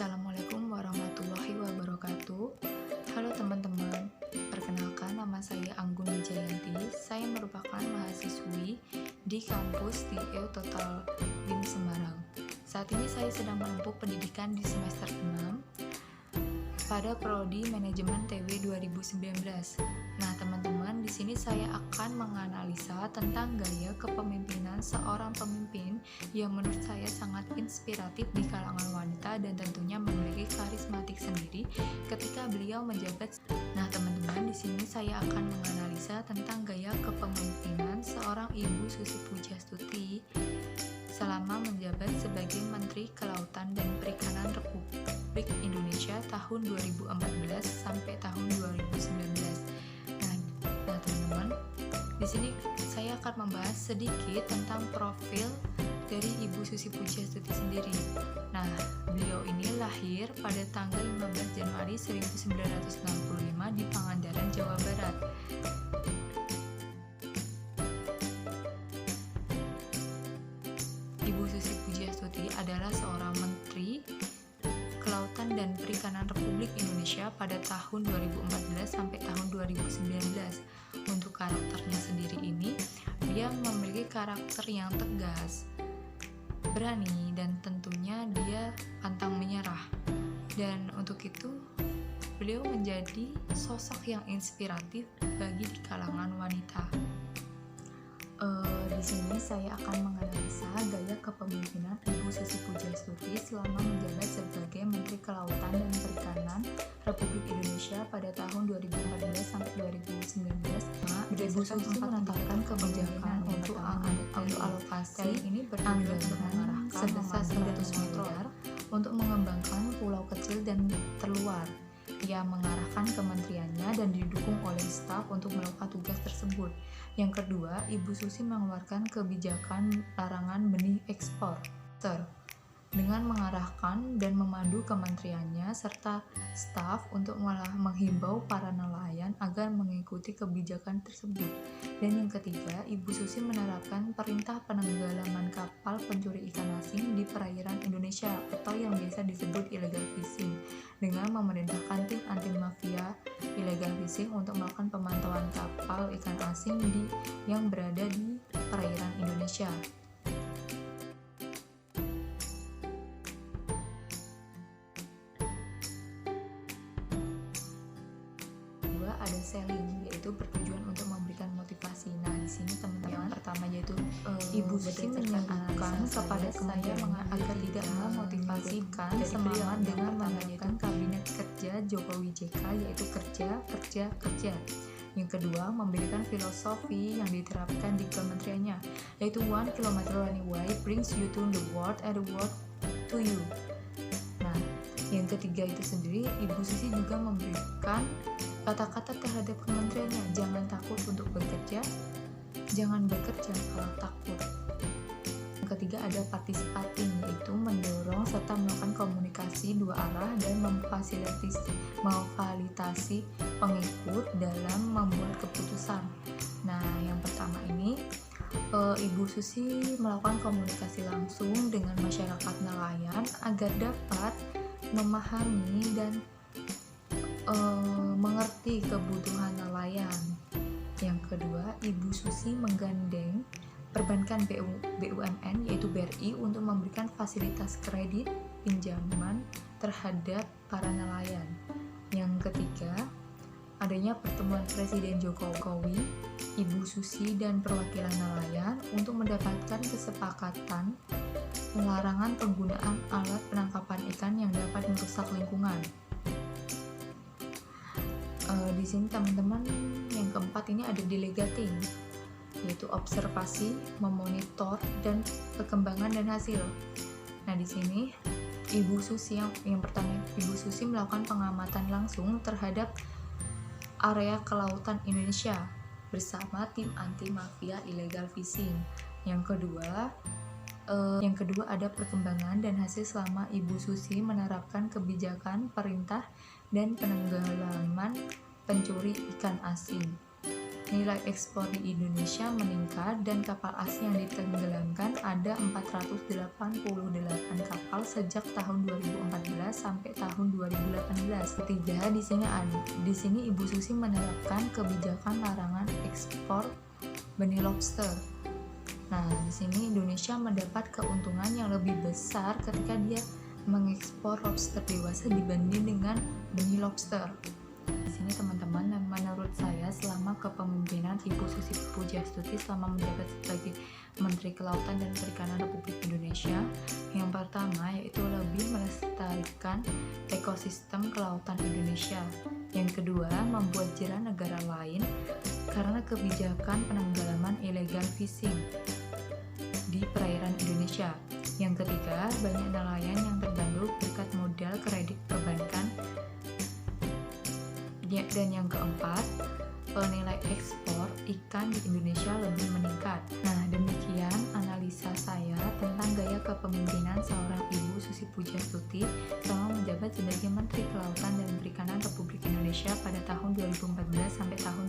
Assalamualaikum warahmatullahi wabarakatuh. Halo teman-teman, perkenalkan nama saya Anggun Wijayanti. Saya merupakan mahasiswi di kampus TIEU Total Win Semarang. Saat ini saya sedang menempuh pendidikan di semester 6 pada prodi manajemen TW 2019. Nah, teman-teman, di sini saya akan menganalisa tentang gaya kepemimpinan seorang pemimpin yang menurut saya sangat inspiratif di kalangan wanita dan tentunya memiliki karismatik sendiri ketika beliau menjabat. Nah, teman-teman, di sini saya akan menganalisa tentang gaya kepemimpinan seorang Ibu Susi Pujastuti selama menjabat sebagai Menteri Kelautan dan Perikanan Republik Indonesia tahun 2014 sampai tahun 2019. Nah, teman-teman, di sini saya akan membahas sedikit tentang profil dari Ibu Susi Pujastuti sendiri. Nah, beliau ini lahir pada tanggal 15 Januari 1965 di Pangandaran, Jawa Barat. Ibu Susi Pujastuti adalah seorang Menteri Kelautan dan Perikanan Republik Indonesia pada tahun 2014 sampai tahun 2019. Untuk karakternya sendiri ini, dia memiliki karakter yang tegas, berani, dan tentunya dia pantang menyerah. Dan untuk itu, beliau menjadi sosok yang inspiratif bagi di kalangan wanita. Di sini saya akan menganalisa gaya kepemimpinan Ibu Susi Pujastuti selama menjabat sebagai Menteri Kelautan dan Perikanan Republik Indonesia pada tahun 2014 sampai 2019. Ibu Susi menetapkan kebijakan untuk alokasi anggaran sebesar 100 miliar untuk mengembangkan pulau kecil dan terluar. Ia mengarahkan kementeriannya dan didukung oleh staf untuk melakukan tugas tersebut. Yang kedua, Ibu Susi mengeluarkan kebijakan larangan benih ekspor dengan mengarahkan dan memandu kementeriannya serta staf untuk menghimbau para nelayan agar mengikuti kebijakan tersebut. Dan yang ketiga, Ibu Susi menerapkan perintah penenggelaman kapal pencuri ikan asing di perairan Indonesia atau yang biasa disebut illegal fishing dengan memerintahkan tim anti mafia illegal fishing untuk melakukan pemantauan kapal ikan asing yang berada di perairan Indonesia. Ada selling, yaitu bertujuan untuk memberikan motivasi. Nah, di sini teman-teman, yang pertama yaitu Ibu Susi menyuguhkan kepada saya agar tidak memotivasikan semangat dengan menaikkan kabinet kerja Jokowi JK, yaitu kerja. Yang kedua, memberikan filosofi yang diterapkan di kementeriannya, yaitu 1 km running way brings you to the world and the world to you. Nah, yang ketiga itu sendiri, Ibu Susi juga memberikan kata-kata terhadap kementeriannya, jangan takut untuk bekerja, jangan bekerja kalau takut. Yang ketiga ada partisipating, yaitu mendorong serta melakukan komunikasi dua arah dan memfasilitasi pengikut dalam membuat keputusan. Nah, yang pertama ini Ibu Susi melakukan komunikasi langsung dengan masyarakat nelayan agar dapat memahami dan mengerti kebutuhan nelayan. Yang kedua, Ibu Susi menggandeng perbankan BUMN yaitu BRI untuk memberikan fasilitas kredit pinjaman terhadap para nelayan. Yang ketiga, adanya pertemuan Presiden Jokowi, Ibu Susi dan perwakilan nelayan untuk mendapatkan kesepakatan pelarangan penggunaan alat penangkapan ikan yang dapat merusak lingkungan. Di sini teman-teman, yang keempat ini ada delegating, yaitu observasi, memonitor dan perkembangan dan hasil. Nah, di sini Ibu Susi yang pertama, Ibu Susi melakukan pengamatan langsung terhadap area kelautan Indonesia bersama tim anti mafia illegal fishing. Yang kedua ada perkembangan dan hasil selama Ibu Susi menerapkan kebijakan perintah dan penenggelaman pencuri ikan asing. nilai ekspor di Indonesia meningkat dan kapal asing yang ditenggelamkan ada 488 kapal sejak tahun 2014 sampai tahun 2018. Ketiga, di sini Ibu Susi menerapkan kebijakan larangan ekspor benih lobster. Nah, di sini Indonesia mendapat keuntungan yang lebih besar ketika dia mengekspor lobster dewasa dibanding dengan benih lobster. Di sini teman-teman, dan menurut saya selama kepemimpinan Ibu Susi Pujiastuti selama menjabat sebagai Menteri Kelautan dan Perikanan Republik Indonesia, yang pertama yaitu lebih melestarikan ekosistem kelautan Indonesia. Yang kedua, membuat jerah negara lain karena kebijakan penenggelaman illegal fishing di perairan Indonesia. Yang ketiga, banyak nelayan yang terbantu berkat modal kredit perbankan. Dan yang keempat, nilai ekspor ikan di Indonesia lebih meningkat. Nah, demikian analisa saya tentang gaya kepemimpinan seorang Ibu Susi Pujiastuti selama menjabat sebagai Menteri Kelautan dan Perikanan Republik Indonesia pada tahun 2014 sampai tahun